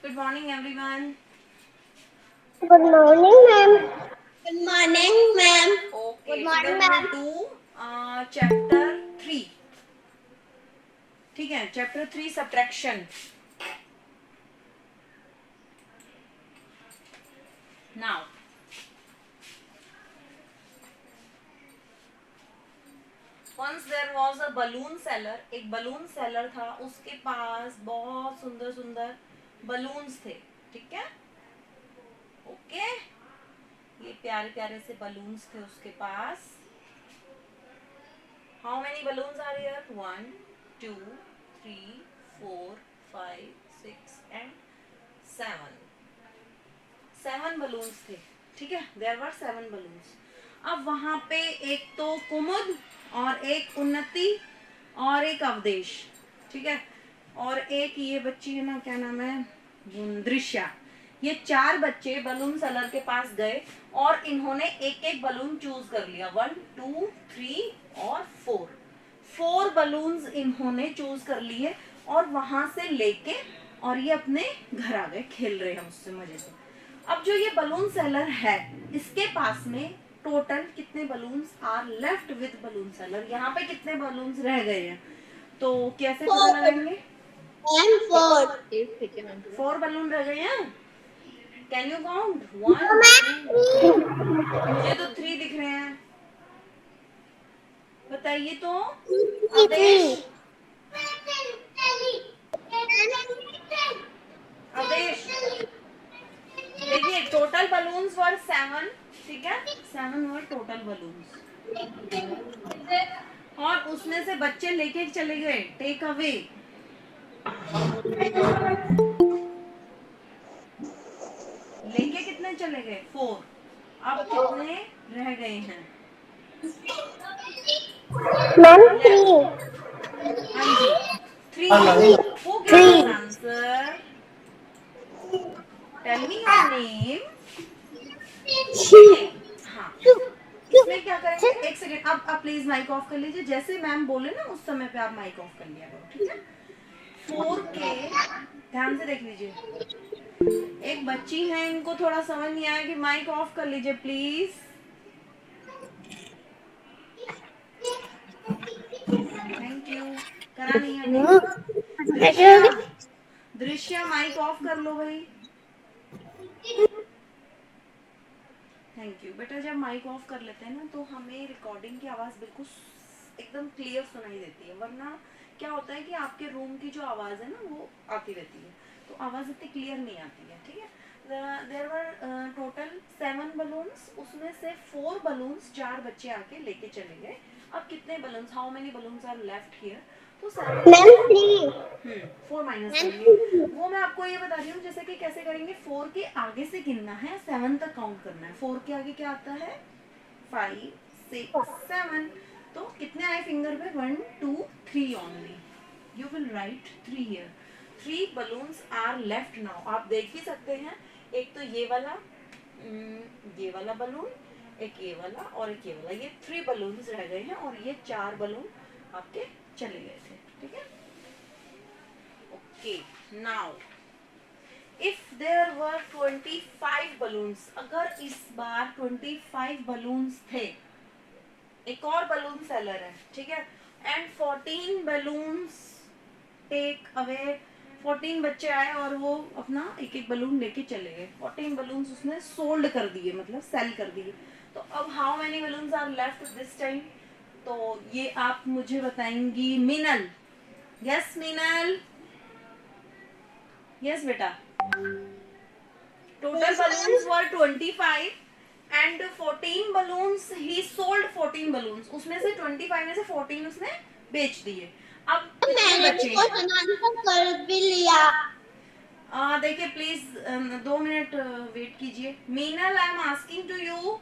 Good morning, everyone. Good morning, ma'am. Good morning, ma'am. Okay, Good today morning, we will ma'am. do chapter 3. ठीक है, chapter 3 subtraction. Now, once there was a balloon seller. एक balloon seller था, उसके पास बहुत सुंदर सुंदर balloons थे. ठीक है? ओके, ये प्यारे प्यारे से balloons थे उसके पास. How many balloons are here? 1, 2, 3, 4, 5, 6 and 7. 7 balloons थे. ठीक है, देयर वर 7 बलून्स. अब वहां पे एक तो कुमुद और एक उन्नति और एक अवदेश. ठीक है, और एक ये बच्ची है ना, क्या नाम है, दृश्या. ये 4 बच्चे बलून सेलर के पास गए और इन्होंने एक एक बलून चूज कर लिया. 1, 2, 3 और 4. 4 बलून्स इन्होंने चूज कर लिए और वहां से लेके और ये अपने घर आ गए. खेल रहे हैं उससे मजे से. अब जो ये बलून सेलर है, इसके पास में टोटल कितने balloons are left with balloon seller. यहाँ पे कितने बलून्स रह गए हैं, तो कैसे पता 4 लगाएंगे? and 4. 4 बलून रह गए हैं. Can you count? 1, No, 2, 3. ma'am. मुझे तो 3 दिख रहे हैं. बताइए तो. Three. अवदेश, अवदेश, देखिए टोटल बलून्स वर 7. ठीक है, 7 वर टोटल बलून्स. और उसमें से बच्चे लेके चले गए, टेक अवे. लेके कितने चले गए? 4. अब कितने रह गए हैं? Ma'am, लेफ्ट. three. हाँ जी, 3. Who give this Three. Answer? Tell me your name. हाँ, इसमें क्या करेंगे, एक सेकेंड. अब प्लीज माइक ऑफ कर लीजिए. जैसे मैम बोले ना, उस समय पे आप माइक ऑफ कर लिया करो. ठीक है, 4 के ध्यान से देख लीजिए. एक बच्ची है, इनको थोड़ा समझ नहीं आया कि माइक ऑफ कर लीजिए प्लीज. Thank you. करा नहीं है अभी. दृश्या, दृश्या माइक ऑफ कर लो भाई. थैंक यू बेटा. जब माइक ऑफ कर लेते हैं ना, तो हमें रिकॉर्डिंग की आवाज़ बिल्कुल एकदम क्लियर सुनाई देती है. वरना क्या होता है कि आपके रूम की जो आवाज़ है ना, वो आती रहती है, तो आवाज़ इतनी क्लियर नहीं आती है. ठीक है, देयर वर टोटल 7 बलून्स. उसमें से 4 बलून्स 4 बच्चे आके लेके चले गए. अब कितने balloons, how many balloons are left here? तो 7 में Ma'am, से three. 4 माइनस Ma'am, करेंगे. three. वो मैं आपको ये बता रही हूँ, जैसे कि कैसे करेंगे. 4 के आगे से गिनना है, 7 तक काउंट करना है. 4 के आगे क्या आता है? 5, 6, 7. तो कितने आए फिंगर पे? 1, 2, 3 only. You will write 3 here. 3 balloons are left now. आप देख ही सकते हैं, एक तो ये वाला बलून, एक ये वाला और एक ये वाला. ये 3 बलून्स रह गए हैं और ये 4 बलून आपके चले गए थे. ठीक है, okay. Now if there were 25 balloons, अगर इस बार 25 बलून्स थे. एक और बलून सेलर है. ठीक है, एंड 14 बलून्स टेक अवे. 14 बच्चे आए और वो अपना एक एक बलून लेके चले गए. 14 बलून्स उसने सोल्ड कर दिए, मतलब सेल कर दिए. तो अब how many balloons are left this time? तो ये आप मुझे बताएंगी मीनल. यस मीनल. यस बेटा. Total Yes, balloons ma'am. were 25 and 14 balloons he sold. 14 balloons, उसमें से 25 में से 14 उसने बेच दिए. अब कितने मैंने तो बचे हैं? क्वेश्चन आंसर कर भी लिया. देखिए प्लीज 2 मिनट वेट कीजिए. Meenal, I am asking to you.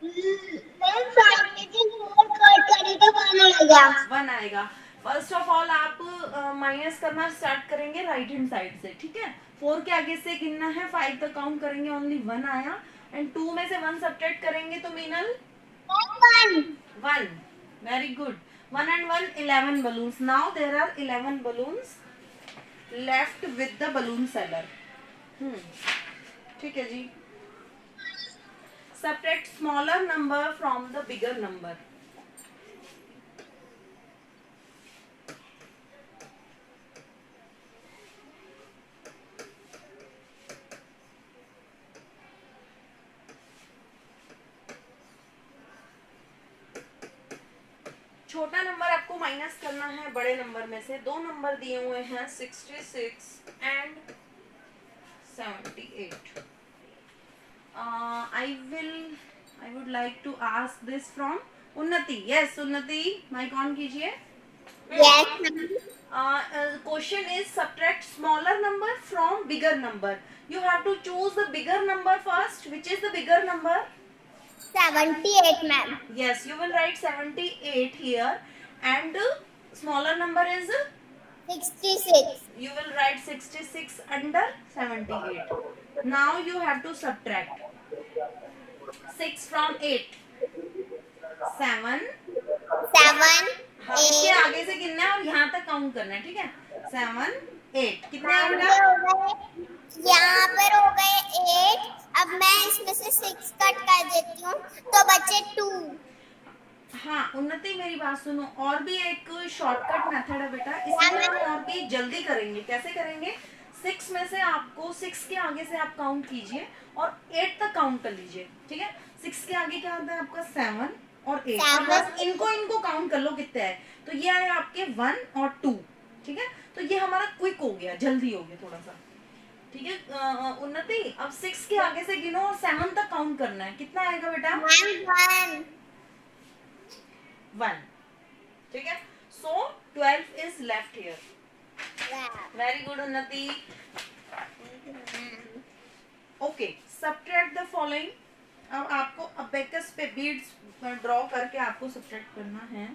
Ma'am 5 में से 4 कट करी तो 1 आएगा. 1 आएगा. फर्स्ट ऑफ ऑल आप माइनस करना स्टार्ट करेंगे राइट हैंड साइड से. ठीक है, 4 के आगे से गिनना है, 5 तक काउंट करेंगे, ओनली 1 आया. एंड 2 में से 1 सब्ट्रैक्ट करेंगे तो Meenal 1. 1. Very good. 1 and 1, 11 balloons. Now there are 11 balloons left with the balloon seller. ठीक है जी। Subtract smaller number from the bigger number. छोटा नंबर आपको माइनस करना है बड़े नंबर में से। दो नंबर दिए हुए हैं 66 and 78। I would like to ask this from उन्नति। Yes, उन्नति माइक ऑन कीजिए। Yes, ma'am. Question is subtract smaller number from bigger number. You have to choose the bigger number first. Which is the bigger number? 78, ma'am. Yes, you will write 78 here, and smaller number is 66. you will write 66 under 78. Now you have to subtract 6 from 8. 7। 7, हाँ, इसके 8. आगे से गिनना है और यहाँ तक count करना है। ठीक है, 7 8 कितने आए यहाँ बेटा? पे हो गए, यहाँ पर हो गए 8. अब मैं इसमें से 6 कट कर देती हूँ तो बचे 2. हाँ उन्नति मेरी बात सुनो, और भी एक शॉर्टकट मेथड है बेटा, इसमें हम और भी जल्दी करेंगे। कैसे करेंगे? 6 में से आपको 6 के आगे से आप काउंट कीजिए और 8 तक काउंट कर लीजिए। ठीक है, 6 के आगे क्या आता है आपका? 7 और 8। अब बस इनको काउंट कर लो कितने है। तो ये आए आपके 1 और 2। ठीक है, तो ये हमारा क्विक हो गया, जल्दी हो गया थोड़ा सा। ठीक है उन्नति, अब 6 के आगे से गिनो और 7 तक काउंट करना है। कितना आएगा बेटा? 1. 1। ठीक है, सो 12 is left here. Very good उन्नति। Okay, subtract the following. अब आपको अबेकस पे बीड्स ड्रॉ करके आपको सब्ट्रैक्ट करना है।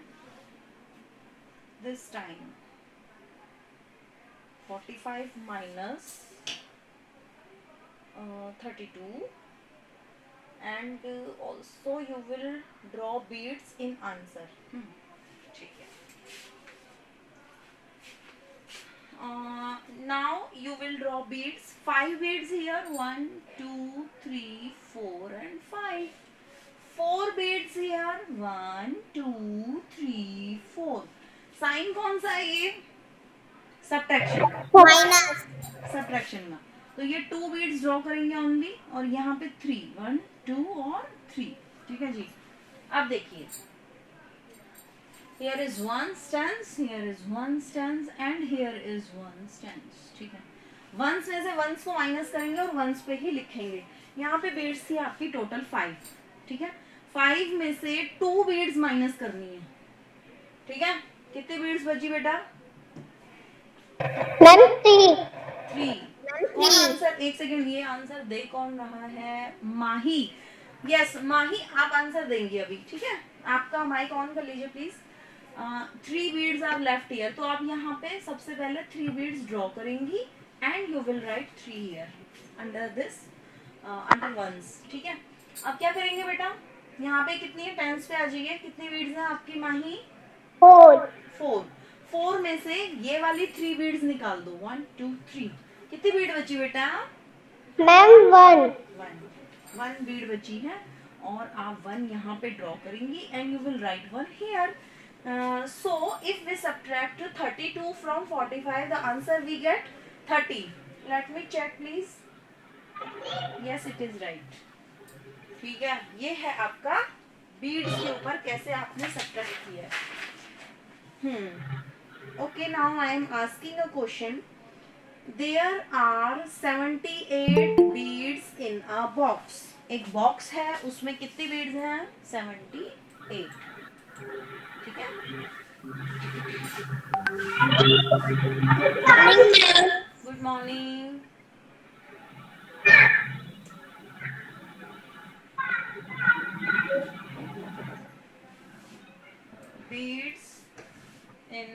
This time 45 minus 32, and also you will draw beads in answer. ठीक है। Now you will draw beads. 5 beads here. 1 2 3 4 and 5. 4 beads here. 1 2 3 4. Sign कौन सा है ये? सब्ट्रैक्शन का। माइनस। सब्ट्रैक्शन का। तो ये 2 बीड्स ड्रॉ करेंगे ओनली, और यहाँ पे 3 1 2 और 3। ठीक है जी। अब देखिए, here is 1 stance, here is 1 stance and here is 1 stance। ठीक है, वंस में से वंस को माइनस करेंगे और वंस पे ही लिखेंगे। यहाँ पे बीड्स थी आपकी टोटल 5। ठीक है, 5 में से 2 बीड्स माइनस करनी है। ठीक है, कितने बीड्स बची बेटा? 3। कौन आंसर? एक सेकंड, ये आंसर दे कौन रहा है? माही। यस माही, आप आंसर देंगे अभी। ठीक है, आपका माइक ऑन कर लीजिए please. 3 beads are left here, तो आप यहाँ पे सबसे पहले 3 बीड्स ड्रॉ करेंगी and you will write 3 here under this, under ones. ठीक है, अब क्या करेंगे बेटा? यहाँ पे कितनी है? टेंस पे आ जाइए। कितनी बीड्स हैं आपकी माही? 4। 4 में से ये वाली 3 बीड्स निकाल दो। 1 2 3। कितनी बीड बची बेटा? मैम 1। 1 बीड बची है, और आप 1 यहाँ पे ड्रॉ करेंगी and you will right 1 here. So if we subtract 32 from 45, the answer we get 30. Let me check please. Yes, it is right. ठीक है, ये है आपका बीड्स के ऊपर कैसे आपने सब्ट्रैक्ट किया है। Okay, now I am asking a question. There are 78 beads in a box. एक बॉक्स है, उसमें कितनी बीड्स हैं? 78। ठीक है, good morning. Beads in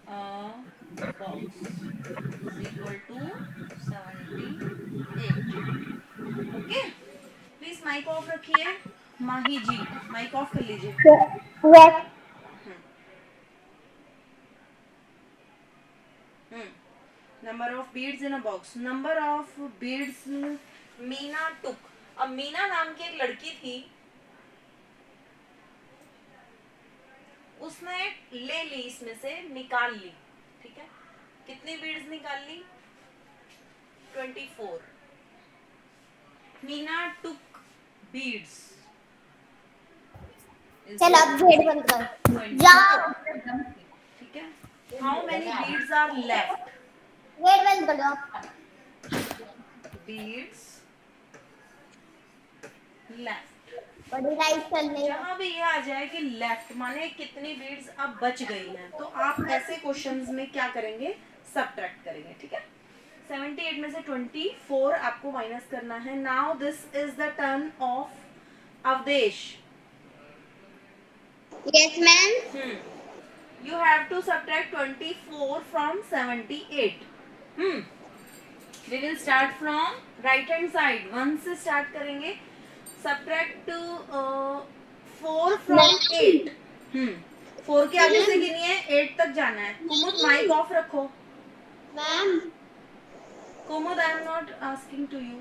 a box is equal to 78. Okay, please mic off रखिए। माही जी माइक ऑफ कर लीजिए। Number of beads in a box, number of beads Meena took. अब मीना नाम की एक लड़की थी, उसने ले ली, इसमें से निकाल ली, ठीक है। कितनी बीड्स निकाल ली? 24। मीना टुक बीड्स। चल अब गेट बंद कर जा। ठीक है। How many beads are left? Gate बंद कर दो। Beads left. बड़ी लाइट चल रही है। जहां भी ये आ जाए कि लेफ्ट माने कितनी बीड्स अब बच गई हैं, तो आप ऐसे क्वेश्चंस में क्या करेंगे? सब्ट्रैक्ट करेंगे, ठीक है। 78 में से 24 आपको माइनस करना है। Now this is the turn off Avdesh. Yes ma'am. You have to subtract 24 from 78. We will start from right hand side. 1 से start करेंगे. Subtract 4 from 8. 4 के आगे से गिनिए, 8 तक जाना है. कुमुद माइक ऑफ रखो. Ma'am Kumud I am not asking to you.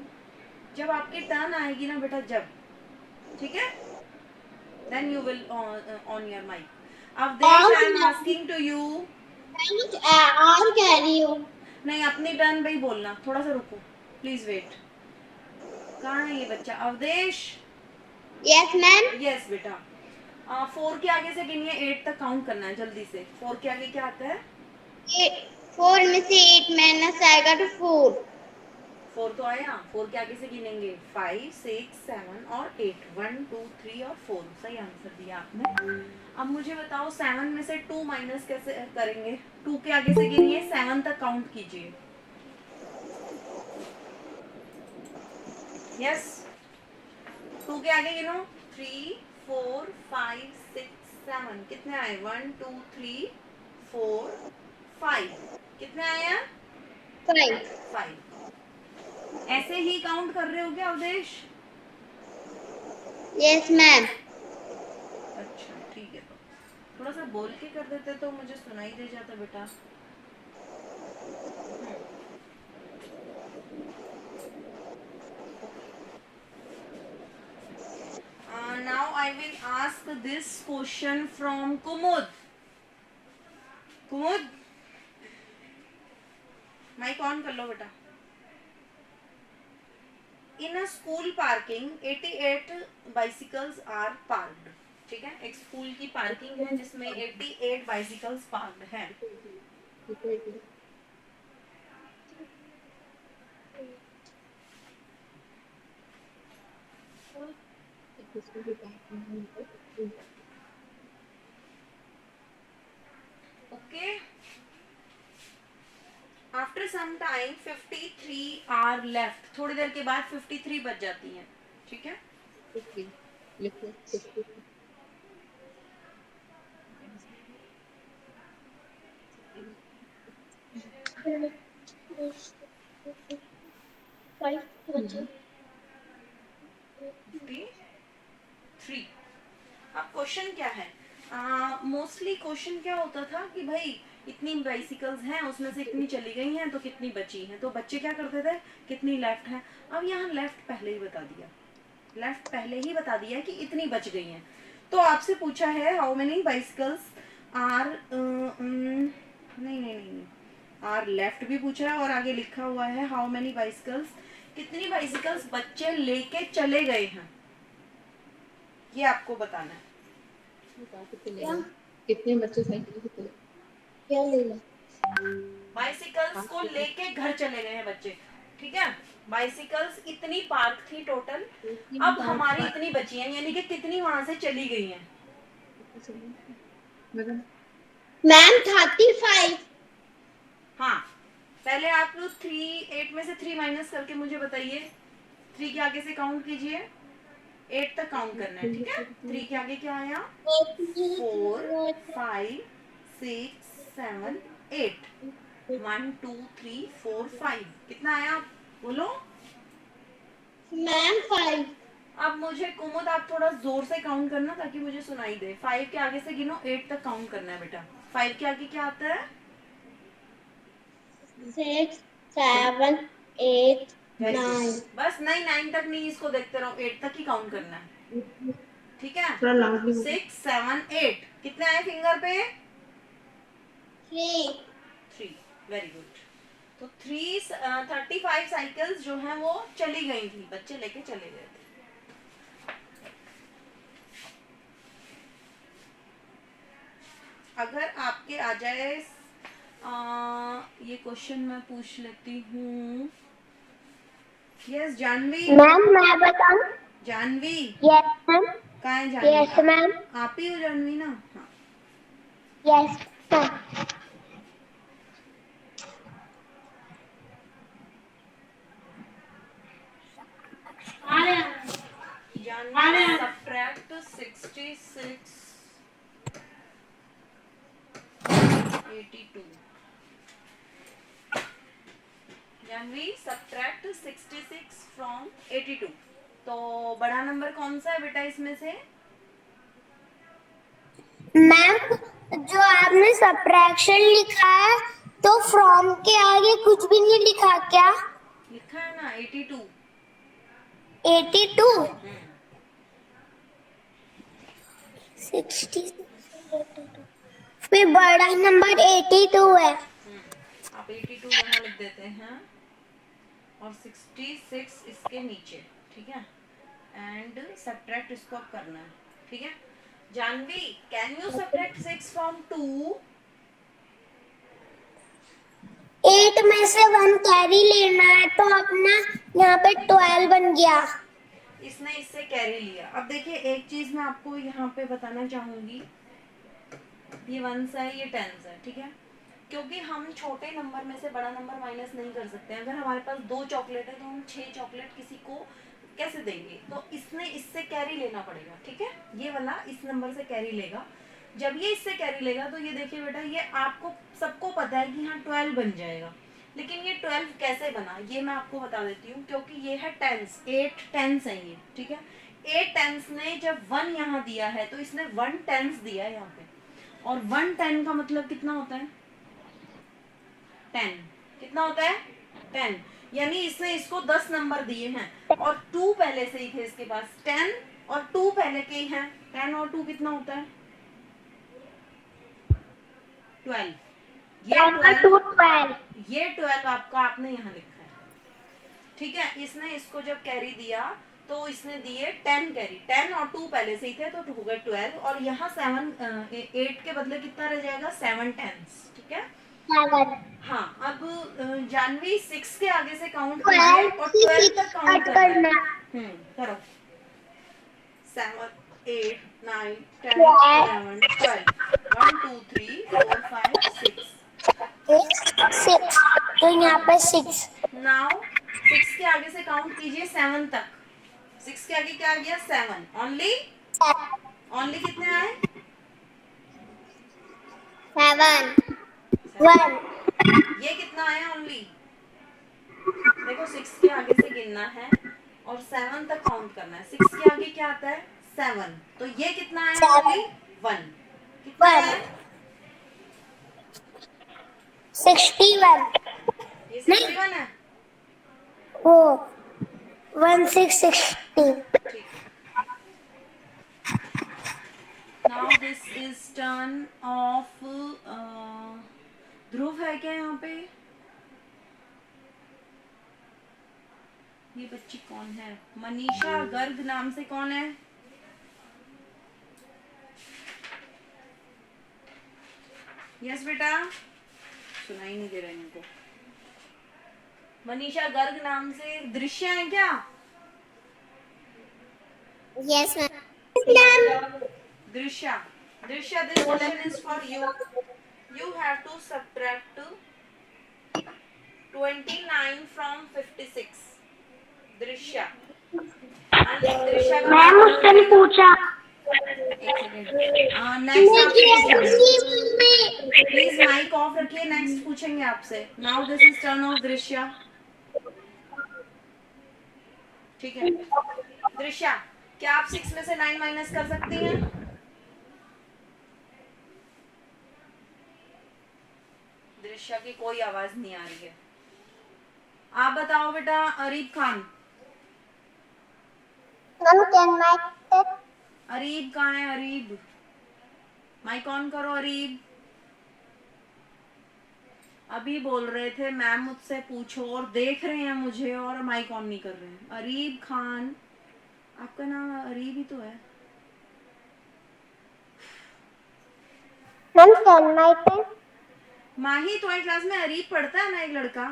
जब आपकी टर्न आएगी ना बेटा, जब, ठीक है, then you will on your mic. Avdesh, I am asking to you. और कह रही हूँ। नहीं, अपनी टर्न पे ही बोलना. थोड़ा सा रुको, प्लीज वेट. कहाँ है ये बच्चा? अवदेश. Yes ma'am. यस बेटा. 4 के आगे से गिनिए, 8 तक काउंट करना है जल्दी से. 4 के आगे क्या आता है? 4 में से 8 माइनस आएगा तो 4। 4 तो आया. 4 के आगे से गिनेंगे 5, 6, 7 और 8. 1, 2, 3 और 4. सही आंसर दिया आपने. अब मुझे बताओ 7 में से 2 माइनस कैसे करेंगे? 2 के आगे से गिनिए, 7 तक काउंट कीजिए. यस. 2 के आगे गिनो. 3, 4, 5, 6, 7. कितने आए? 1, 2, 3, 4, 5. कितने आया? 5. ऐसे ही काउंट कर रहे हो क्या अवदेश? Yes ma'am. अच्छा ठीक है. तो थोड़ा सा बोल के कर देते तो मुझे सुनाई दे जाता बेटा. Now I will ask this question from Kumud. Kumud, mike on कर लो बेटा. In a school parking, 88 bicycles are parked. ठीक है, एक स्कूल की पार्किंग है जिसमें 88 बाइसिकल्स पार्क्ड हैं. Okay. After some time 53 are left. थोड़ी देर के बाद 53 बच जाती हैं. ठीक है. थ्री. अब क्वेश्चन क्या है? मोस्टली क्वेश्चन क्या होता था कि भाई इतनी बाइसिकल्स हैं, उसमें से इतनी चली गई हैं तो कितनी बची हैं. तो बच्चे क्या करते थे? कितनी लेफ्ट हैं. अब यहाँ लेफ्ट पहले ही बता दिया. लेफ्ट पहले ही बता दिया कि इतनी बच गई हैं. तो आपसे पूछा है हाउ मेनी बाइसिकल्स आर, नहीं, आर लेफ्ट भी पूछा है और आगे लिखा हुआ है हाउ मेनी बाइसिकल्स. कितनी बाइसिकल्स बच्चे लेके चले गए हैं, ये आपको बताना है. कितने बच्चे साइकिल से चले? क्या लेना? बाइसिकल्स को लेके घर चले गए हैं बच्चे. ठीक है. बाइसिकल्स इतनी पार्क थी टोटल. अब हमारी इतनी बची हैं, यानी कि कितनी वहां से चली गई हैं? मैम 35. हाँ, पहले आप लोग 8 में से 3 माइनस करके मुझे बताइए. 3 के आगे से काउंट कीजिए, 8 तक काउंट करना है. ठीक है. 3 के आगे क्या आया? 4, 5, 6, 7, 8. 1, 2, 3, 4, 5. कितना आया बोलो? मैम 5. अब मुझे कुमुद आप थोड़ा जोर से काउंट करना ताकि मुझे सुनाई दे. 5 के आगे से गिनो, 8 तक काउंट करना है बेटा. 5 के आगे क्या आता है? 6, 7, 8, वेरी गुड। 9. बस नहीं, 9 तक नहीं, इसको देखते रहो, 8 तक ही काउंट करना है, ठीक है। थोड़ा लाउडली बोलो। 6 7 8 कितने आए फिंगर पे? 3. 3। Very good. तो 35 साइकिल्स जो हैं वो चली गई थी, बच्चे लेके चले गए थे। अगर आपके आ जाए ये क्वेश्चन मैं पूछ लेती हूँ। यस जानवी। मैम मैं बताऊं? Janvi yes ma'am. कहाँ है जानवी? Yes ma'am. आप ही हो जानवी ना? हाँ। Yes ma'am. Janvi subtract 66 82। Janvi subtract 66 from 82। तो बड़ा नंबर कौन सा है बेटा इसमें से? मैम जो आपने सब्ट्रैक्शन लिखा है तो फ्रॉम के आगे कुछ भी नहीं लिखा क्या? लिखा है ना 82। 82. 60. फिर बड़ा नंबर 82 है. आप 82 यहाँ लिख देते हैं और 66 इसके नीचे, ठीक है। एंड सब्ट्रैक्ट इसको अब करना है, ठीक है। Janvi can you subtract 6 from 2? 8 में से 1 कैरी लेना है तो अपना यहाँ पे 12 बन गया. इसने इससे कैरी लिया। अब देखिए एक चीज मैं आपको यहाँ पे बताना चाहूंगी, ये 1s है, ये 10s है, ठीक है। क्योंकि हम छोटे नंबर में से बड़ा नंबर माइनस नहीं कर सकते। अगर हमारे पास 2 चॉकलेट है तो हम 6 चॉकलेट किसी को कैसे देंगे? तो इसने इससे कैरी लेना पड़ेगा, ठीक है। ये वाला इस नंबर से कैरी लेगा। जब ये इससे कैरी लेगा तो ये देखिए बेटा, ये आपको सबको पता है कि हाँ 12 बन जाएगा। लेकिन ये 12 कैसे बना ये मैं आपको बता देती हूँ। क्योंकि ये है 10s, 8 10s है ये, ठीक है। 8 10s ने जब 1 यहाँ दिया है तो इसने 1 10s दिया है यहाँ पे। और 1 10 का मतलब कितना होता है? 10। कितना होता है? 10। यानी इसने इसको 10 नंबर दिए हैं और 2 पहले से ही थे इसके पास। 10 और 2 पहले के ही हैं। 10 और 2 कितना होता है? 12। ये 12, ये 12 आपका आपने यहाँ लिखा है, ठीक है। इसने इसको जब कैरी दिया तो इसने दिए 10 कैरी। 10 और 2 पहले से ही थे तो हो गए 12। और यहाँ 8 के बदले कितना रह जाएगा? 7 10s, ठीक है। 7. हाँ, अब जानवी 6 के आगे से काउंट कीजिए और 12 तक काउंट करना है। करो। 7 8 9 10 11 12 1 2 3 4 5 6। 6. तो यहाँ पे 6. नाउ 6 के आगे से काउंट कीजिए 7 तक। 6 के आगे क्या आ गया? 7। ओनली कितने आए? 7. 7। 1. ये कितना आया ओनली? देखो 6 के आगे से गिनना है और 7 तक काउंट करना है। 6 के आगे क्या आता है? 7। तो ये कितना आया ओनली? 1। कितना आया? 61. ये 61 है, वो 1660. ठीक। Now this is turn of Dhruv है क्या यहाँ पे? ये बच्ची कौन है? मनीषा गर्ग नाम से कौन है? यस बेटा, सुनाई नहीं दे रहा इनको। मनीषा गर्ग नाम से दृश्य है क्या? Yes ma'am. दृश्य, दृश्य, this question is for you. You have to subtract 29 from 56. दृश्य, दृश्य का मैम उसने नहीं पूछा. एक second. Next please mic off रखिए, नेक्स्ट पूछेंगे आपसे। Now this is turn of Drishya, ठीक है। दृश्य, क्या आप 6 में से 9 माइनस कर सकती हैं? दृश्या की कोई आवाज नहीं आ रही है। आप बताओ बेटा Areeb Khan. Ma'am can mike Areeb कहाँ है? अरीब माइक ऑन करो। अरीब अभी बोल रहे थे मैम मुझसे पूछो और देख रहे हैं मुझे और माइक ऑन नहीं कर रहे हैं। अरीब खान, आपका नाम अरीब ही तो है। मैम कैन माइक माही तुम्हारी क्लास में अरीब पढ़ता है ना एक लड़का,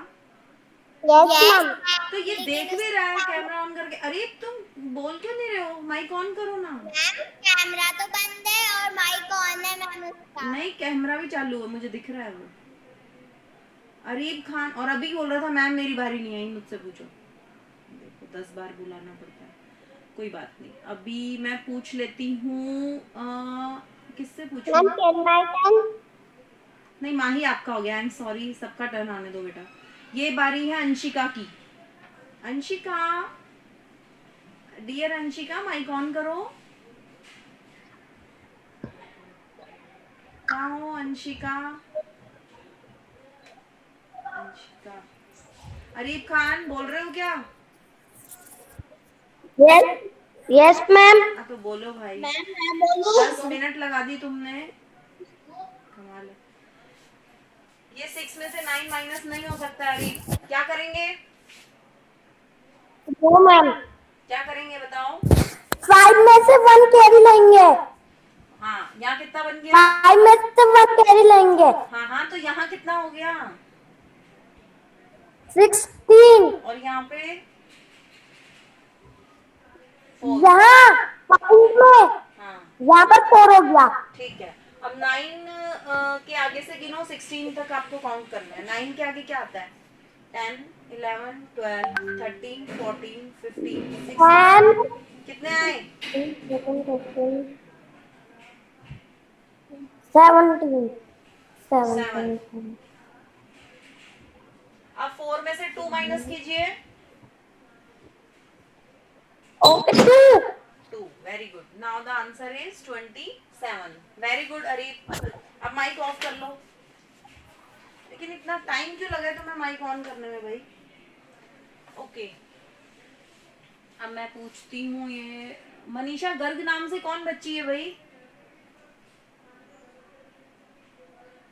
यस मैम तो ये देख भी रहा है कैमरा ऑन करके। अरीब तुम बोल क्यों नहीं रहे हो? माइक ऑन करो ना। मैम कैमरा तो बंद है और माइक ऑन है मैम उसका। नहीं, कैमरा भी चालू है, मुझे दिख रहा है वो। अरीब खान, और अभी बोल रहा था मैम मेरी बारी नहीं आई, मुझसे पूछो। देखो 10 बार बुलाना पड़ता है, कोई बात नहीं। अभी मैं पूछ लेती हूँ, किससे पूछूं? मैम कैन माइक नहीं, माही आपका हो गया। आई एम सॉरी, सबका टर्न आने दो बेटा। ये बारी है अंशिका की। Anshika, dear Anshika, mike on करो। कहाँ हो अंशिका? अंशिका, अरीब खान बोल रहे हो क्या? Yes yes ma'am. तो बोलो भाई। मैं बोलूं 10 मिनट लगा दी तुमने, कमाल है। ये 6 में से 9 माइनस नहीं हो सकता। अरीब क्या करेंगे? No ma'am. क्या करेंगे बताओ? 5 में से 1 कैरी लेंगे। हाँ, यहाँ कितना बन गया? 5 में से 1 कैरी लेंगे। हाँ हाँ, तो यहाँ कितना हो गया? 16। और यहाँ पे 4। यहाँ 5 में हाँ यहाँ पर 4 हो गया। ठीक है। अब 9 के आगे से गिनो, 16 तक आपको काउंट करना है। 9 के आगे क्या आता है? 10, 11, 12, 13, 14, 15, 16। 10 कितने आए? 17 7। 17। अब 4 में से 2 माइनस कीजिए। Okay 2। 2, very good. Now the answer is 27। Very good Areeb. अब माइक ऑफ कर लो। लेकिन इतना टाइम क्यों लगा तुम्हें माइक ऑन करने में भाई? ओके, अब मैं पूछती हूँ, ये मनीषा गर्ग नाम से कौन बच्ची है भाई?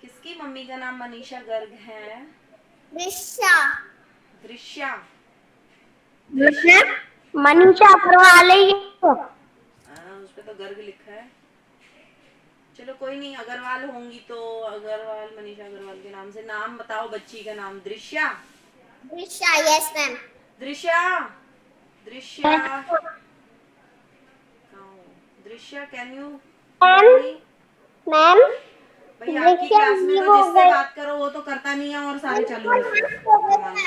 किसकी मम्मी का नाम मनीषा गर्ग है? दृश्या दृश्या। मनीषा अग्रवाल ही है। उस पे तो गर्ग लिखा है। चलो कोई नहीं, अग्रवाल होंगी तो अग्रवाल, मनीषा अग्रवाल के नाम से। नाम बताओ बच्ची का नाम। Drishya. Drishya yes ma'am Drishya, Drishya Drishya, can you ma'am भाई? आपकी क्लास में तो जिससे बात करो वो तो करता नहीं है और सारे चालू रहते हैं।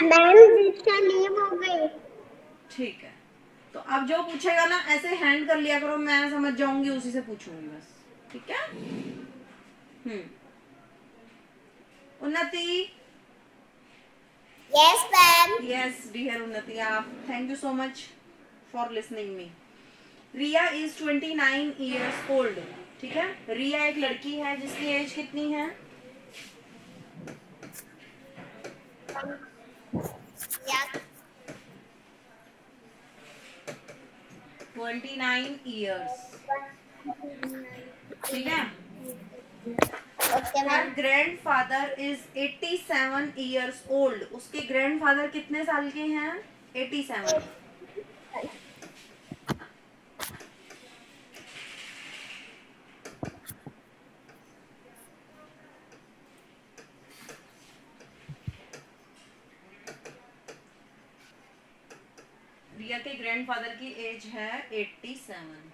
मैम दृश्या लीव हो गई। ठीक है, तो अब जो पूछेगा ना ऐसे हैंड कर लिया करो, मैं समझ जाऊंगी, उसी से पूछूंगी बस। ठीक है? उन्नति। Yes ma'am yes dear Unnati, आप thank you so much for listening me. Riya is 29 years old. ठीक है, रिया एक लड़की है जिसकी एज कितनी है? Yes 29 years. ठीक है। Okay her ma'am grandfather is 87 years old. उसके ग्रैंडफादर कितने साल के हैं? 87। रिया के ग्रैंडफादर की एज है 87।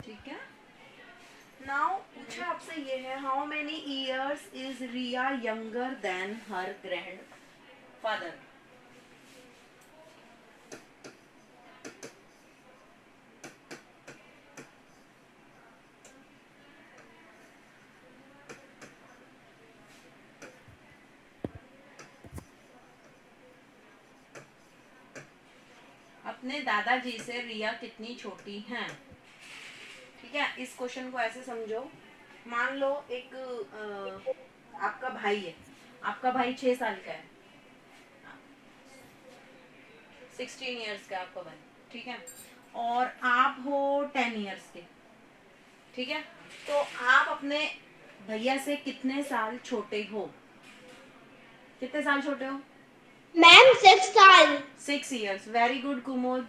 ठीक है। नाउ पूछा आपसे ये है, how many years is Riya younger than her grandfather? अपने दादाजी से रिया कितनी छोटी हैं? ठीक है, इस क्वेश्चन को ऐसे समझो मान लो एक आपका भाई है, आपका भाई 6 साल का है, 16 ईयर्स का आपका भाई, ठीक है, और आप हो 10 ईयर्स के, ठीक है। तो आप अपने भैया से कितने साल छोटे हो? कितने साल छोटे हो? मैम 6 साल। 6 ईयर्स। Very good Kumod.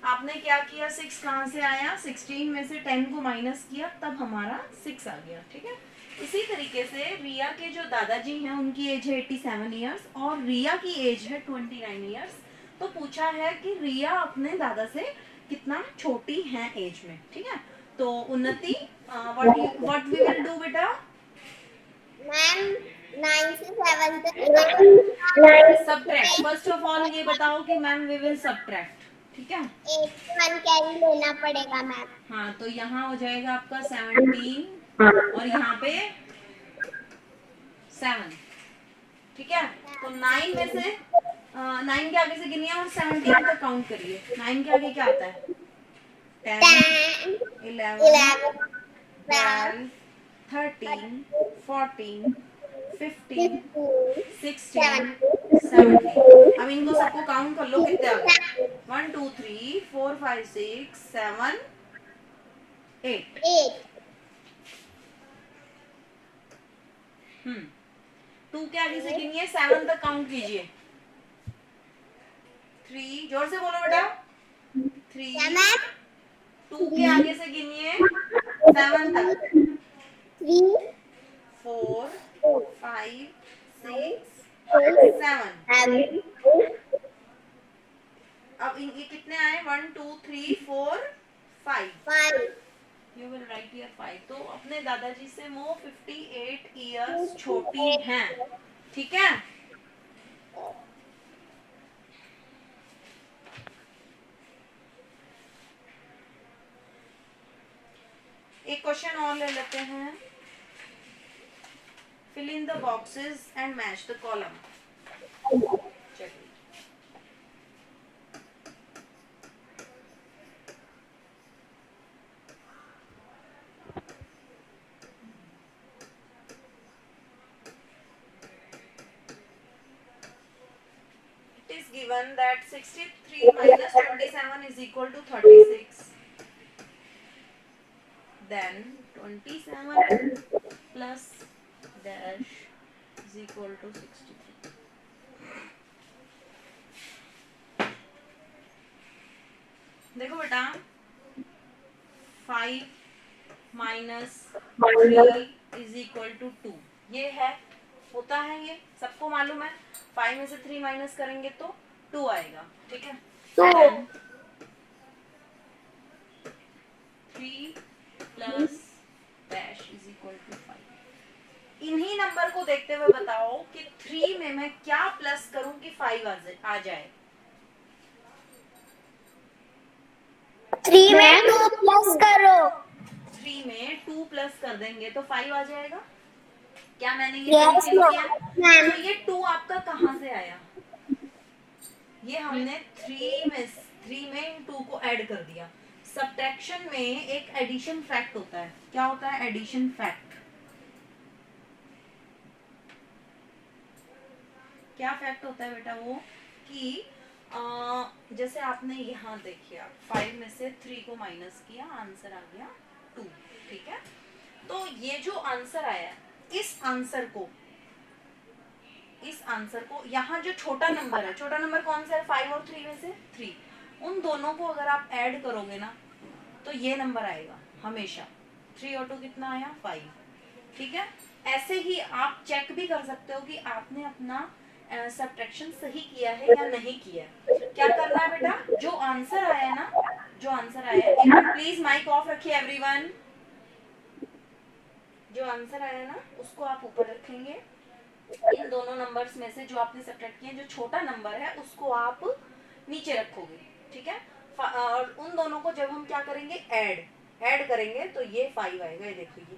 आपने क्या किया, 6 कहाँ से आया, 16 में से 10 को माइनस किया, तब हमारा 6 आ गया, ठीक है। इसी तरीके से रिया के जो दादाजी हैं उनकी एज है 87 ईयर्स और रिया की एज है 29 ईयर्स। तो पूछा है कि रिया अपने दादा से कितना छोटी है एज में, ठीक है। तो उन्नति, व्हाट वी विल डू बेटा? मैम 9 से 7 तक सब्ट्रैक्ट। फर्स्ट ऑफ ऑल ये बताओ कि मैम वी विल सब्ट्रैक्ट, ठीक है। 1 कैरी लेना पड़ेगा मैम। हाँ, तो यहाँ हो जाएगा आपका 17 और यहाँ पे 7, ठीक है। तो 9 में से 9 के आगे से गिनिए और 17 तक काउंट करिए। 9 के आगे क्या आता है? 10, 11, 12, 13, 14, 15, 16, 17। अब इनको सबको काउंट कर लो कितने आ गए। 1 2 3 4 5 6 7 8। 8। 2 के आगे से गिनिए, 7 तक काउंट कीजिए। 3, जोर से बोलो बेटा। 3, 2 के आगे से गिनिए 7 तक। 3 4 5 6 7। 7 अब इनके कितने आए? 1 2 3 4 5। 5। You will right here 5। तो अपने दादाजी से वो 58 ईयर्स छोटी हैं, ठीक है। एक क्वेश्चन और ले लेते हैं। Fill in the boxes and match the column. चलिए, it is given that 63 minus 27 is equal to 36. Then 27 plus dash is equal to 63. देखो बेटा, 5 माइनस 3 इज इक्वल टू 2, ये है, होता है, ये सबको मालूम है। 5 में से 3 माइनस करेंगे तो 2 आएगा, ठीक है। 3 plus dash is equal to 5। इन्हीं नंबर को देखते हुए बताओ कि 3 में मैं क्या प्लस करूं कि 5 आ जाए। 3 में 2 प्लस करो। 3 में 2 प्लस कर देंगे तो 5 आ जाएगा। क्या मैंने ये Yes, सही किया? ma'am. तो ये 2 आपका कहाँ से आया? ये हमने 3 में 2 को ऐड कर दिया। सब्ट्रैक्शन में एक एडिशन फैक्ट होता है। क्या होता है एडिशन फैक्ट? क्या फैक्ट होता है बेटा? वो कि जैसे आपने यहाँ देखिए, 5 में से 3 को माइनस किया, आंसर आ गया 2, ठीक है। तो ये जो आंसर आया, इस आंसर को यहाँ जो छोटा नंबर है, छोटा नंबर कौन सा है? 5 और 3 में से 3, उन दोनों को अगर आप ऐड करोगे ना तो ये नंबर आएगा हमेशा। 3 और 2 कितना आया? 5, ठीक है। ऐसे ही आप चेक भी कर सकते हो कि आपने अपना सब्ट्रैक्शन सही किया है या नहीं किया। क्या करना है बेटा? जो आंसर आया ना, जो आंसर आया, एक मिनट प्लीज माइक ऑफ रखिए एवरीवन। जो आंसर आया ना उसको आप ऊपर रखेंगे। इन दोनों नंबर्स में से जो आपने सब्ट्रैक्ट किए, जो छोटा नंबर है उसको आप नीचे रखोगे, ठीक है। और उन दोनों को जब हम क्या करेंगे, ऐड करेंगे तो ये 5 आएगा, ये देखो ये,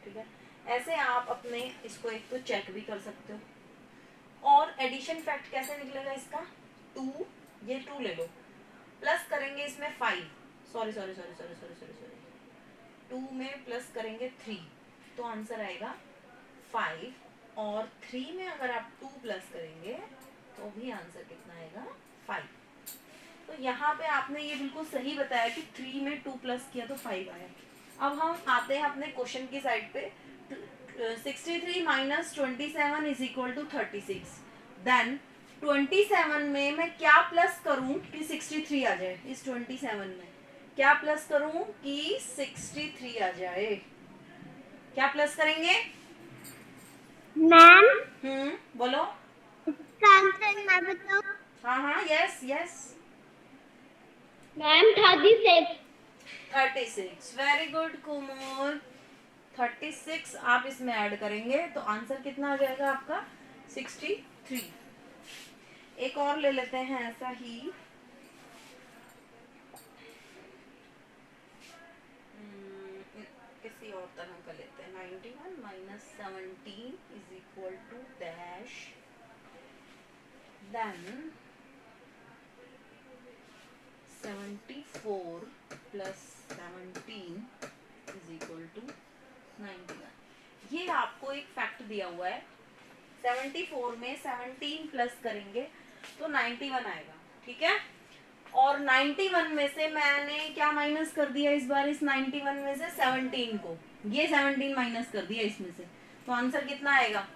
ठीक है। ऐसे आप अपने इसको एक तो चेक भी कर सकते हो। और एडिशन फैक्ट कैसे निकलेगा इसका? 2, ये 2 ले लो, प्लस करेंगे इसमें 5, सॉरी 2 में प्लस करेंगे 3, तो आंसर आएगा 5, और 3 में अगर आप 2 प्लस करेंगे तो भी आंसर कितना आएगा 5। तो यहाँ पे आपने ये बिल्कुल सही बताया कि 3 में 2 प्लस किया तो 5 आया। अब हम आते हैं अपने क्वेश्चन की साइड पे। 63 minus 27 is equal to 36। Then 27 में मैं क्या प्लस करूं कि 63 आ जाए? इस 27 में क्या प्लस करूं कि 63 आ जाए? क्या प्लस करेंगे? मैम बोलो। इसका आंसर मैं बताऊं? हाँ हाँ, yes yes. Ma'am 36। 36, very good Kumud. 36 आप इसमें ऐड करेंगे तो आंसर कितना आ जाएगा आपका? 63। एक और ले लेते हैं ऐसा ही। किसी और तरह का लेते हैं। 91 minus 17 is equal to dash, then 74 plus 17 is equal to 91। ये आपको एक फैक्ट दिया हुआ है। 74 में 17 प्लस करेंगे तो 91 आएगा, ठीक है। और 91 में से मैंने क्या माइनस कर दिया इस बार? इस 91 में से 17 को, ये 17 माइनस कर दिया इसमें से, तो आंसर कितना आएगा?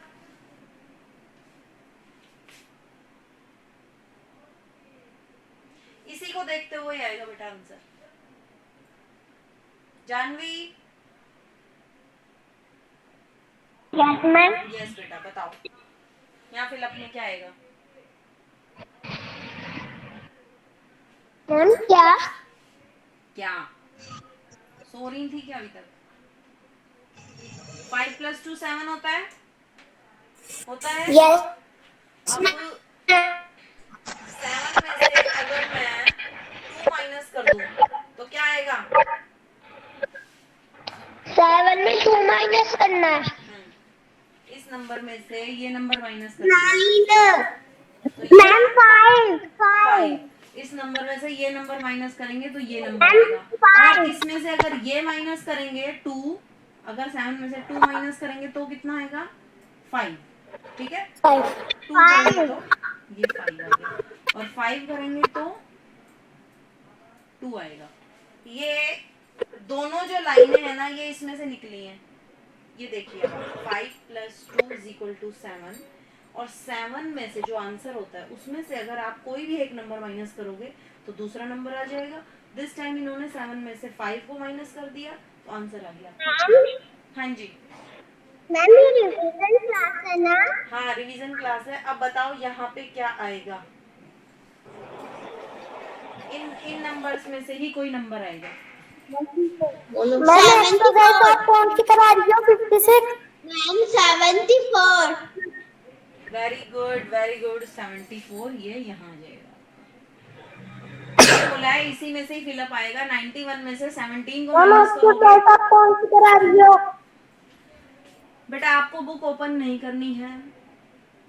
इसी को देखते हुए आएगा बेटा answer. Janvi? Yes ma'am. Yes बेटा, बताओ यहाँ फिलअप में क्या आएगा? मैम क्या? क्या सो रही थी क्या अभी तक? 5 प्लस 2 7 होता है, होता है। यस अब 7 में से अगर मैं 2 माइनस कर दूं तो क्या आएगा? 7 में 2 माइनस करना है। इस नंबर में से ये नंबर माइनस कर तो मैम 5। इस नंबर में से ये नंबर माइनस करेंगे तो ये नंबर आएगा। और इसमें से अगर ये माइनस करेंगे 2, अगर 7 में से 2 माइनस करेंगे तो कितना आएगा? 5, ठीक है। 2 करेंगे तो ये 5 आ गया, और 5 करेंगे तो 2 आएगा। ये दोनों जो लाइनें हैं ना, ये इसमें से निकली हैं। ये देखिए 5 प्लस 2 इज इक्वल टू 7, और 7 में से जो आंसर होता है उसमें से अगर आप कोई भी एक नंबर माइनस करोगे तो दूसरा नंबर आ जाएगा। दिस टाइम इन्होंने 7 में से 5 को माइनस कर दिया तो आंसर आ गया। हाँ जी मैम ये रिवीजन क्लास है ना? हाँ, रिवीजन क्लास है। अब बताओ यहाँ पे क्या आएगा? इन नंबर्स में से ही कोई नंबर आएगा। मैम एक्सरसाइज आप कौन सी करा रही हो? 56। Ma'am 74। Very good very good, 74 ये यहाँ आ जाएगा। बोला है इसी में से ही फिलअप आएगा। 91 में से 17 को माइनस करोगे। आप कौन सी करा रही हो? बेटा आपको बुक ओपन नहीं करनी है,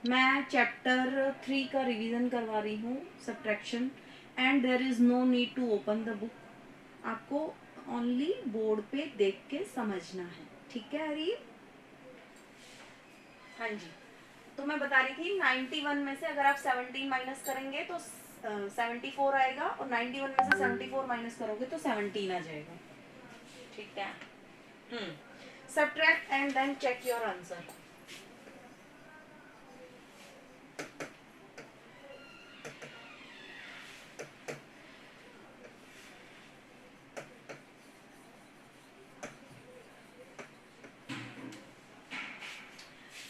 मैं चैप्टर 3 का रिवीजन करवा रही हूँ, subtraction, and there is no need to open the book. आपको ओनली बोर्ड पे देख के समझना है, ठीक है हरी? हाँ जी, तो मैं बता रही थी 91 में से अगर आप 17 माइनस करेंगे तो 74 आएगा, और 91 में से 74 माइनस करोगे तो 17 आ जाएगा, ठीक है। Subtract and then check your answer.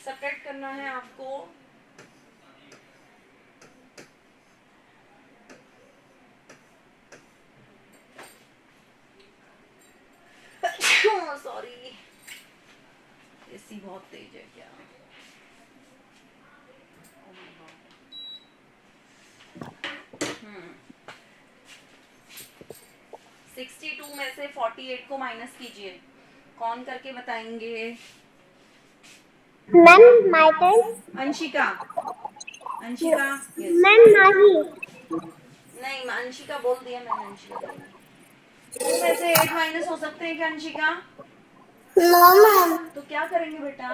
Subtract करना है आपको। सॉरी, एसी बहुत तेज है क्या? 62 में से 48 को माइनस कीजिए। कौन करके बताएंगे? Ma'am my turn. Anshika. Anshika ma'am नहीं। नहीं, अंशिका बोल दिया मैंने। अंशिका बोल 2 में से 8 माइनस हो सकते हैं क्या अंशिका? No ma'am. तो क्या करेंगे बेटा?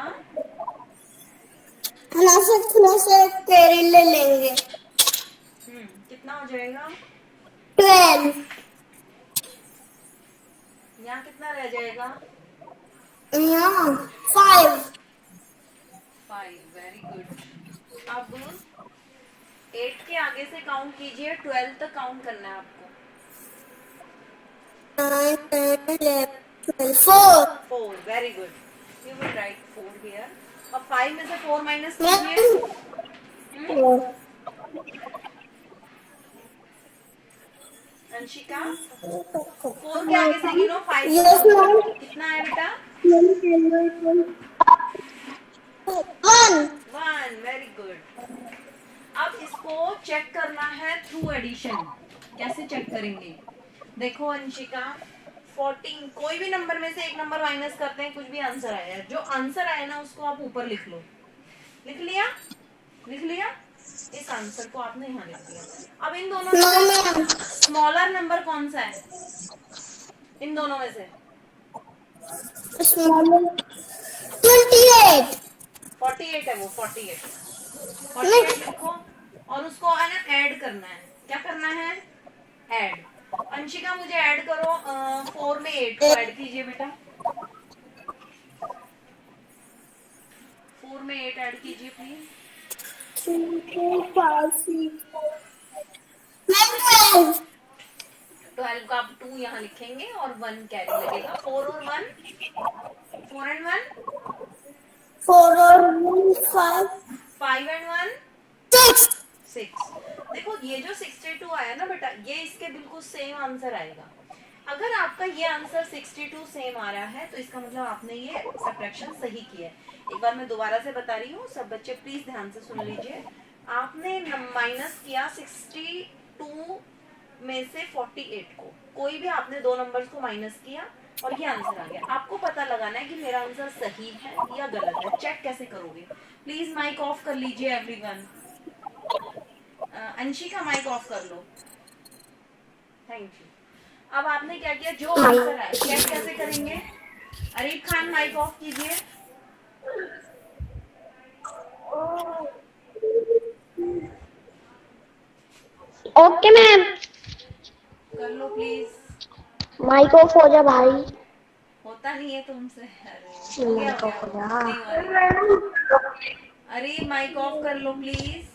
थोड़ा सा कैरी ले लेंगे। कितना हो जाएगा? 12। यहाँ कितना रह जाएगा? यहाँ 5। 5। Very good. अब 8 के आगे से काउंट कीजिए, 12 तक काउंट करना है आपको। 9, 10, 11, 12, 4। 4। Very good. You will right 4 here. अब 5 में से 4 माइनस कीजिए। अंशिका 4 के आगे से गिनो, 5 तक Yes, काउंट ma'am. करो। कितना है बेटा? 1. 1। Very good. अब इसको चेक करना है थ्रू एडिशन। कैसे चेक करेंगे? देखो अंशिका, 14 कोई भी नंबर में से एक नंबर माइनस करते हैं, कुछ भी आंसर आया है, जो आंसर आया ना उसको आप ऊपर लिख लो। लिख लिया? लिख लिया? इस आंसर को आपने यहाँ लिख दिया। अब इन दोनों No, में ma'am. स्मॉलर नंबर कौन सा है इन दोनों में से? Smaller. 28. 48 है वो। 48 नहीं. 48 लिखो और उसको है ना ऐड करना है। क्या करना है? ऐड। अंशिका मुझे ऐड करो, 4 में 8 को ऐड कीजिए बेटा। 4 में 8 ऐड कीजिए प्लीज। 3, 4, 5, 6. Ma'am, 12. 12 का आप 2 यहाँ लिखेंगे और 1 कैरी लगेगा। 4 और 1, 4 एंड 1, 4 और 1, 5. 5 एंड 1, 6. 6। देखो ये जो 62 आया ना बेटा, ये इसके बिल्कुल सेम आंसर आएगा। अगर आपका ये आंसर 62 सेम आ रहा है तो इसका मतलब आपने ये सब्ट्रैक्शन सही किया है। एक बार मैं दोबारा से बता रही हूँ, सब बच्चे प्लीज ध्यान से सुन लीजिए। आपने माइनस किया 62 में से 48 को, कोई भी आपने दो नंबर्स को माइनस किया और ये आंसर आ गया। आपको पता लगाना है कि मेरा आंसर सही है या गलत है। चेक कैसे करोगे? प्लीज माइक ऑफ कर लीजिए एवरीवन। अंशिका माइक ऑफ कर लो। Thank you. अब आपने क्या किया, जो आंसर है चेक कैसे करेंगे? अरीब खान माइक ऑफ कीजिए। Okay ma'am. कर लो प्लीज। माइक ऑफ हो जा भाई। होता नहीं है तुमसे। अरे हो गया, माइक हो ऑफ हो गया। जा। नहीं हुआ, नहीं हुआ। अरे माइक ऑफ कर लो प्लीज।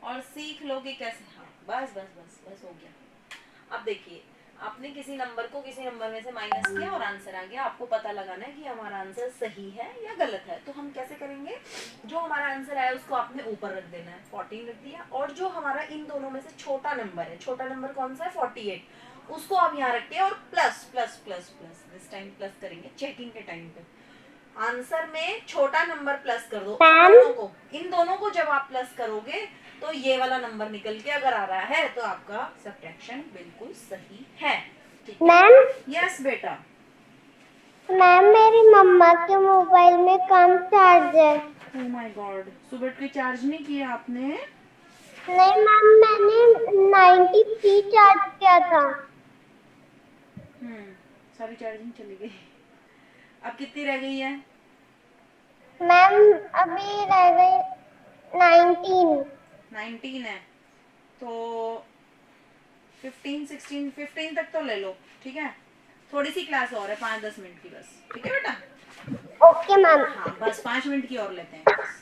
और सीख लो कि कैसे। हाँ बस बस बस बस हो गया। अब देखिए, आपने किसी नंबर को किसी नंबर में से माइनस किया और आंसर आ गया। आपको पता लगाना है कि हमारा आंसर सही है या गलत है। तो हम कैसे करेंगे? जो हमारा आंसर आया उसको आपने ऊपर रख देना है, 14 रख दिया। और जो हमारा इन दोनों में से छोटा नंबर है, छोटा नंबर कौन सा है? 48, उसको आप यहाँ रखिए और plus plus plus plus this time plus करेंगे चेकिंग के टाइम पे। आंसर में छोटा नंबर प्लस कर दो। इन दोनों को जब आप प्लस करोगे तो ये वाला नंबर निकल के अगर आ रहा है तो आपका सब्ट्रैक्शन बिल्कुल सही है। मैम, यस बेटा। मैम मेरी मम्मा के मोबाइल में कम चार्ज है। ओह माय गॉड, सुबह के चार्ज नहीं किया आपने? नहीं मैम, मैंने 93 चार्ज किया था। सारी चार्जिंग चली गई। अब कितनी रह गई है? मैम अभी रह गई 19। 19 है तो 15 16 15 तक तो ले लो, ठीक है? थोड़ी सी क्लास और है, 5-10 मिनट की बस, ठीक है बेटा? Okay ma'am. हाँ बस 5 मिनट की और लेते हैं बस।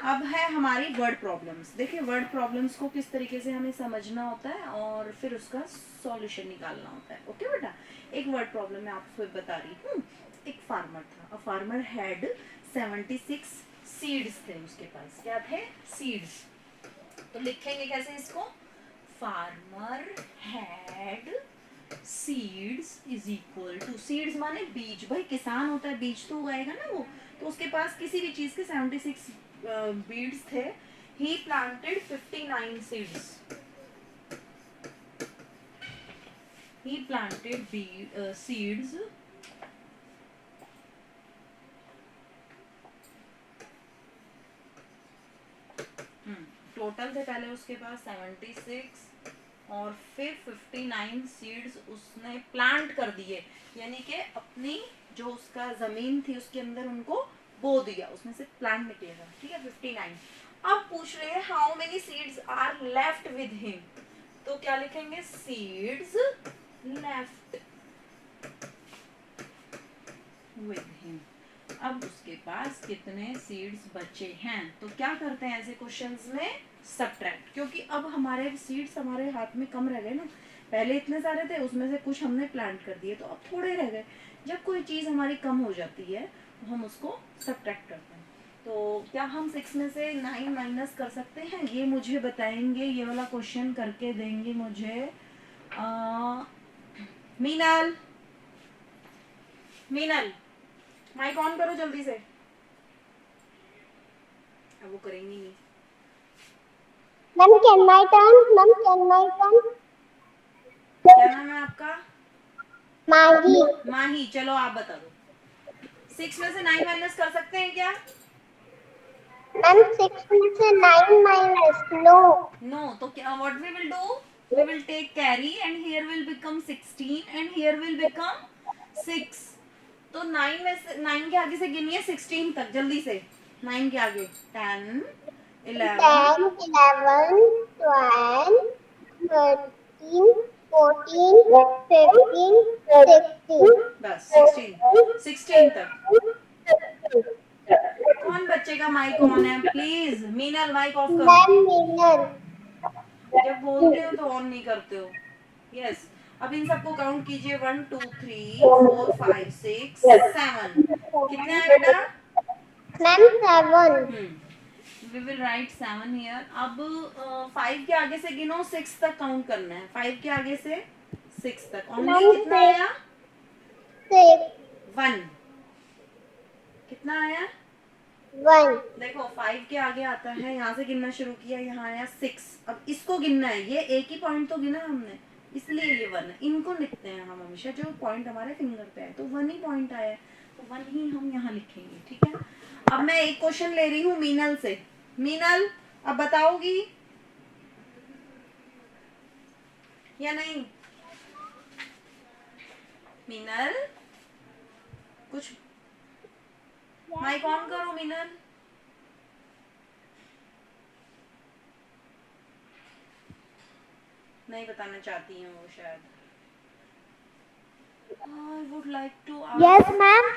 अब है हमारी वर्ड प्रॉब्लम्स। देखिए वर्ड प्रॉब्लम्स को किस तरीके से हमें समझना होता है और फिर उसका सॉल्यूशन निकालना होता है। ओके बेटा, एक वर्ड प्रॉब्लम मैं आपको बता रही हूँ। एक फार्मर था। अ फार्मर हैड 76 सीड्स थे उसके पास। क्या थे? सीड्स। तो लिखेंगे कैसे इसको? Farmer had seeds is equal to, seeds माने बीज। भाई किसान होता है, बीज तो उगाएगा ना वो। तो उसके पास किसी भी चीज के 76 बीड्स थे। ही प्लांटेड 59 सीड्स। ही प्लांटेड सीड्स टोटल थे पहले उसके पास 76 और फिर 59 सीड्स उसने प्लांट कर दिए, यानी कि अपनी जो उसका जमीन थी उसके अंदर उनको बो दिया, उसमें से प्लांट निकलेगा, ठीक है 59। अब पूछ रहे हैं how many seeds are left with him, तो क्या लिखेंगे सीड्स लेफ्ट विद हिम। अब उसके पास कितने सीड्स बचे हैं, तो क्या करते हैं ऐसे क्वेश्चंस में सब्ट्रैक्ट, क्योंकि अब हमारे सीड्स हमारे हाथ में कम रह गए ना, पहले इतने सारे थे उसमें से कुछ हमने प्लांट कर दिए तो अब थोड़े रह गए। जब कोई चीज हमारी कम हो जाती है तो हम उसको सब्ट्रैक्ट करते हैं। तो क्या हम 6 में से 9 माइनस कर सकते हैं, ये मुझे बताएंगे, ये वाला क्वेश्चन करके देंगे मुझे मीनल। मीनल माइक ऑन करो जल्दी से। अब वो करेंगी नहीं। Ma'am can my turn, ma'am can my turn. क्या नाम है आपका? माही। माही, चलो आप बता दो। 6 में से 9 माइनस कर सकते हैं क्या? मैम 6 में से 9 माइनस नो। नो, तो क्या what we will do, we will take carry and here will become 16 and here will become 6। तो 9 में से 9 के आगे से गिनिए 16 तक जल्दी से। 9 के आगे 10 11 10, 11, 12, 13, 14, 15, 16। बस 16 तक। कौन बच्चे का माइक ऑन है? प्लीज मीनल माइक ऑफ करो। मैम मीनल। जब बोलते हो तो ऑन नहीं करते हो। यस, अब इन सबको काउंट कीजिए 1 2 3 4 5 6 7। कितने आए बेटा? Ma'am 7। We will write 7 here. अब 5 के आगे से गिनो, 6 तक काउंट करना है। 5 के आगे से 6 तक ओनली। मैम कितना आया? 6, 1। कितना आया? 1। देखो 5 के आगे आता है, यहाँ से गिनना शुरू किया, यहाँ आया 6। अब इसको गिनना है, ये एक ही पॉइंट तो गिना हमने, इसलिए ये 1 है। इनको लिखते हैं हम हमेशा जो पॉइंट हमारे फिंगर पे है, तो 1 ही पॉइंट आया, तो 1 ही हम यहाँ लिखेंगे, ठीक है। अब मैं एक क्वेश्चन ले रही हूँ मीनल से। मीनल अब बताओगी या नहीं? मीनल कुछ माइक ऑन करो मीनल। नहीं बताना चाहती हैं वो शायद। I would like to yes ma'am.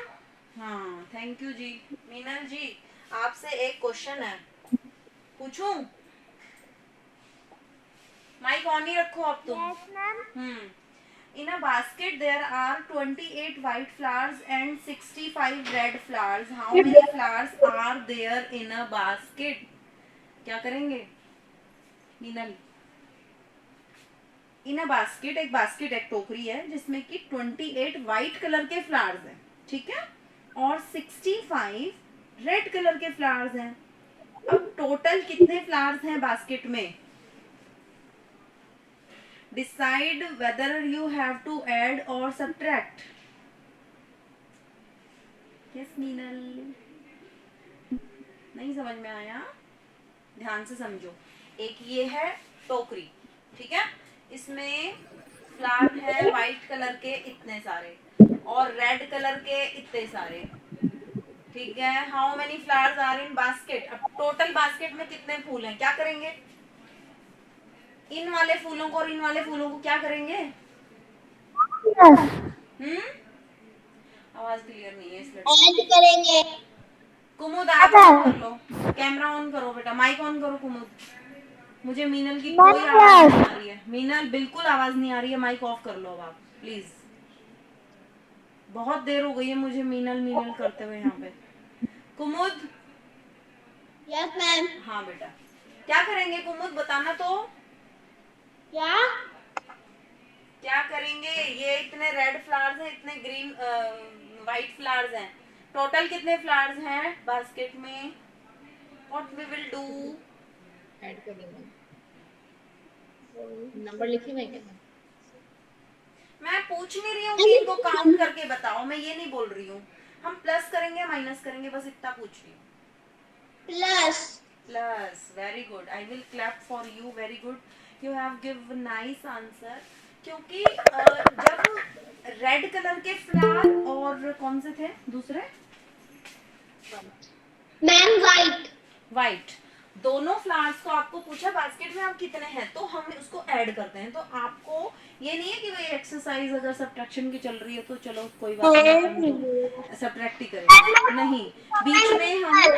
हाँ थैंक यू जी। मीनल जी आपसे एक क्वेश्चन है, पूछूं? माइक ऑन ही रखो आप तुम। Yes ma'am. In a basket there are 28 white flowers and 65 red flowers. How many flowers are there in a basket? क्या करेंगे मीनल? इन अ बास्केट, एक बास्केट एक टोकरी है जिसमें कि 28 वाइट कलर के फ्लावर्स हैं, ठीक है, और 65 रेड कलर के फ्लावर्स हैं। अब टोटल कितने फ्लावर्स हैं बास्केट में? Decide whether you have to add और सब्ट्रैक्ट। यस मीनल, नहीं समझ में आया? ध्यान से समझो। एक ये है टोकरी, ठीक है, इसमें फ्लावर है वाइट कलर के इतने सारे और रेड कलर के इतने सारे, ठीक है। How many flowers are in basket? अब टोटल बास्केट में कितने फूल हैं, क्या करेंगे? इन वाले फूलों को और इन वाले फूलों को क्या करेंगे? आवाज क्लियर नहीं है इसलिए ऐड करेंगे। कुमुद आप ऑन कर लो, कैमरा ऑन करो बेटा, माइक ऑन करो कुमुद। मुझे मीनल की कोई आवाज नहीं आ रही है। मीनल बिल्कुल आवाज नहीं आ रही है, माइक ऑफ कर लो अब आप प्लीज। बहुत देर हो गई है मुझे मीनल मीनल करते हुए यहाँ पे। कुमुद। Yes ma'am. हाँ बेटा, क्या करेंगे कुमुद बताना तो। क्या? क्या करेंगे? ये इतने रेड फ्लावर्स हैं, इतने ग्रीन वाइट फ्लावर्स हैं, टोटल कितने फ्लावर्स हैं बास्केट में? What we will do? Add कर देंगे। नंबर लिखे हुए क्या? मैं पूछ नहीं रही हूँ कि इनको काउंट करके बताओ, मैं ये नहीं बोल रही हूँ। हम प्लस करेंगे माइनस करेंगे, बस इतना पूछ रही हूँ। Plus. Plus, very good, I will clap for you, very good. You have give nice answer, क्योंकि जब रेड कलर के फ्लावर और कौन से थे दूसरे, मैम वाइट। वाइट, दोनों फ्लावर्स को आपको पूछा बास्केट में आप कितने हैं, तो हम उसको ऐड करते हैं। तो आपको ये नहीं है कि भाई एक्सरसाइज अगर सब्ट्रैक्शन की चल रही है तो चलो कोई बात नहीं हम सब्ट्रैक्ट ही करेंगे, नहीं, बीच में हम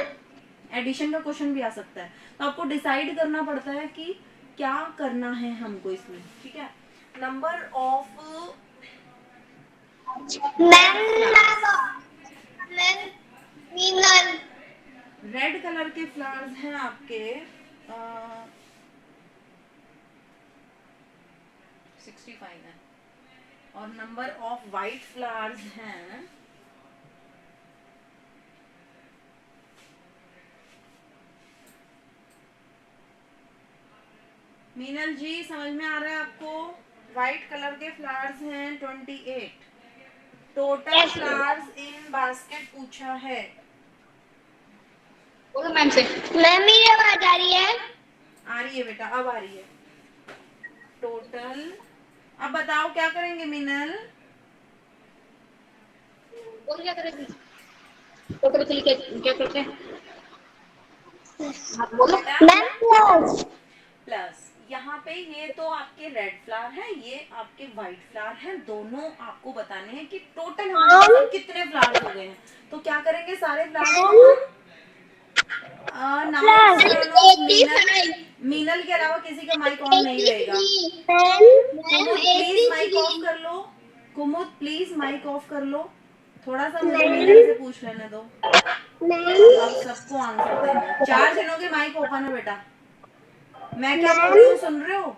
एडिशन का क्वेश्चन भी आ सकता है। तो आपको डिसाइड करना पड़ता है कि क्या करना है हमको इसमें, ठीक है। Number of Meenal. Red colour के फ्लावर्स हैं आपके 65 है, और नंबर ऑफ वाइट फ्लावर्स हैं 28। मीनल जी समझ में आ रहा है आपको? वाइट कलर के फ्लावर्स हैं 28। टोटल फ्लावर्स इन बास्केट पूछा है। बोलो मैम से। मैम मेरी आवाज आ रही है? आ रही है बेटा, अब आ रही है। टोटल, अब बताओ क्या करेंगे मीनल? बोल क्या करेगी? टोटल के लिए क्या करते हैं? हाँ बोलो। Ma'am plus. प्लस यहाँ पे ये तो आपके रेड फ्लावर है, ये आपके व्हाइट फ्लावर है, दोनों आपको बताने हैं कि टोटल हमारे पास कितने फ्लावर्स हो गए हैं। तो क्या करेंगे, सारे फ्लावर्स को हम मीनल, मीनल के अलावा किसी का माइक ऑन नहीं रहेगा। कुमुद प्लीज माइक ऑफ कर लो, कुमुद प्लीज माइक ऑफ कर लो, थोड़ा सा मुझे मीनल से पूछ लेने दो। अब सबको आंसर देना है। 4 जनों के माइक ओपन है बेटा, मैं क्या बोल रही हूँ सुन रहे हो?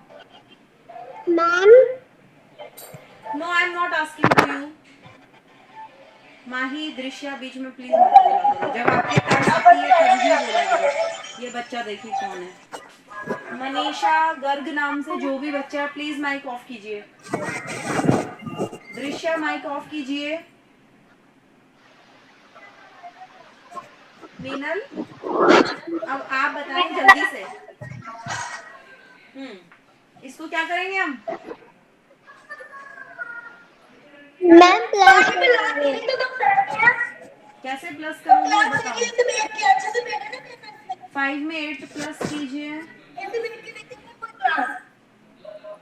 Ma'am no I am not asking to you. Mahi, Drishya बीच में प्लीज मत बोला करो, जब आपकी टर्न आती है तभी बोला करो। ये बच्चा देखिए कौन है, मनीषा गर्ग नाम से जो भी बच्चा है, प्लीज माइक ऑफ कीजिए। दृश्या माइक ऑफ कीजिए। मीनल अब आप बताएं जल्दी से। इसको क्या करेंगे हम? Ma'am plus. कैसे प्लस करोगे बताओ? 5 में 8 प्लस कीजिए।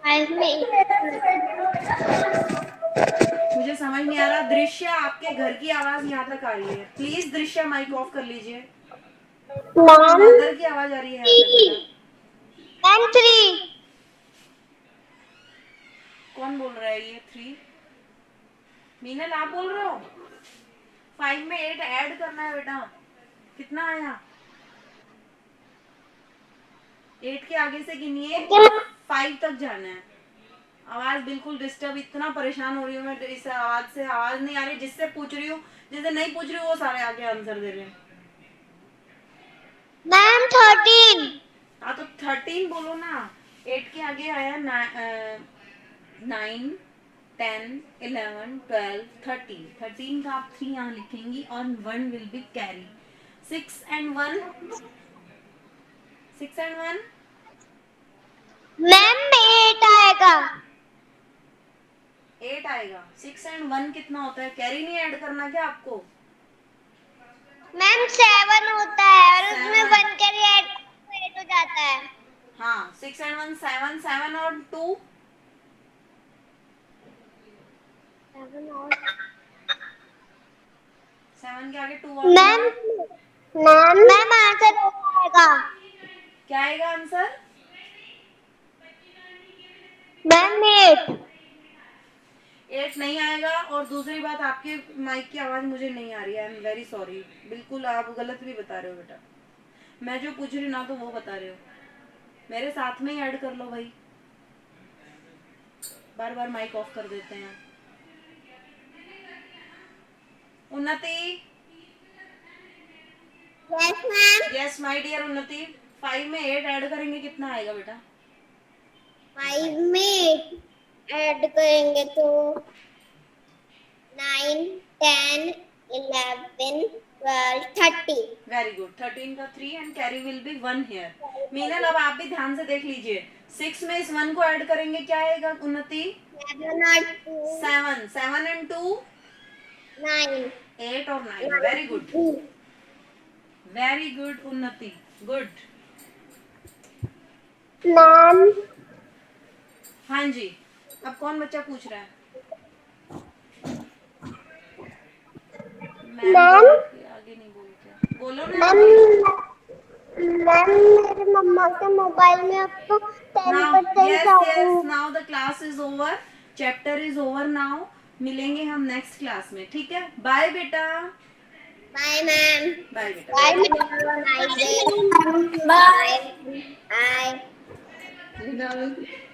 5 में मुझे समझ नहीं आ रहा। दृश्य, आपके घर की आवाज यहाँ तक आ रही है, प्लीज दृश्य माइक ऑफ कर लीजिए। मैम मदर की आवाज आ रही है यहाँ तक बेटा। मैम 3। कौन बोल रहा है ये 3? मीनल आप बोल रहे हो? 5 में 8 ऐड करना है बेटा, कितना आया? 8 के आगे से गिनिए, 5 तक जाना है। आवाज बिल्कुल डिस्टर्ब, इतना परेशान हो रही हूँ मैं इस आवाज से, आवाज नहीं आ रही। जिससे पूछ रही हूँ, जिससे नहीं पूछ रही हूँ वो सारे आगे आंसर दे रहे हैं। मैम 13। हाँ तो 13 बोलो ना। 8 के आगे आया 9, 10, 11, 12, 13। 13 का आप 3 यहाँ लिखेंगी और 1 will be carry. 6 and 1, 6 and 1 ma'am 8 आएगा। 8 आएगा। 6 and 1 कितना होता है? कैरी नहीं ऐड करना क्या आपको? मैम 7 होता है और उसमें 1 कैरी ऐड 8 हो जाता है। हाँ, 6 and 1 7, 7 और 2 7 के आगे 2 और मैम मैम आंसर आएगा। क्या आएगा आंसर? मैम 8। 8 नहीं आएगा। और दूसरी बात, आपके माइक की आवाज मुझे नहीं आ रही है, आई एम वेरी सॉरी। बिल्कुल आप गलत भी बता रहे हो बेटा, मैं जो पूछ रही हूँ ना तो वो बता रहे हो। मेरे साथ में ही ऐड कर लो भाई, बार बार माइक ऑफ कर देते हैं। Unnati, yes ma'am. Yes my dear Unnati, 5 में 8 ऐड करेंगे कितना आएगा बेटा? 5 में 8 ऐड करेंगे तो 9, 10, 11, 12, 30। वेरी गुड 13 का 3 and carry will be 1 here. Meenal अब आप भी ध्यान से देख लीजिए, 6 में इस 1 को ऐड करेंगे क्या आएगा उन्नति? 7 7 एंड 2 9 8 और 9 वेरी गुड उन्नति गुड। मैम हाँ जी अब कौन बच्चा पूछ रहा है? मैम आगे नहीं बोलते, बोलो ना। मैम मेरे मम्मा के मोबाइल में आपको 10% now the class is over, chapter is over now. मिलेंगे हम नेक्स्ट क्लास में, ठीक है? बाय बेटा। Bye ma'am. बाय बेटा। Bye ma'am. बाय। Bye.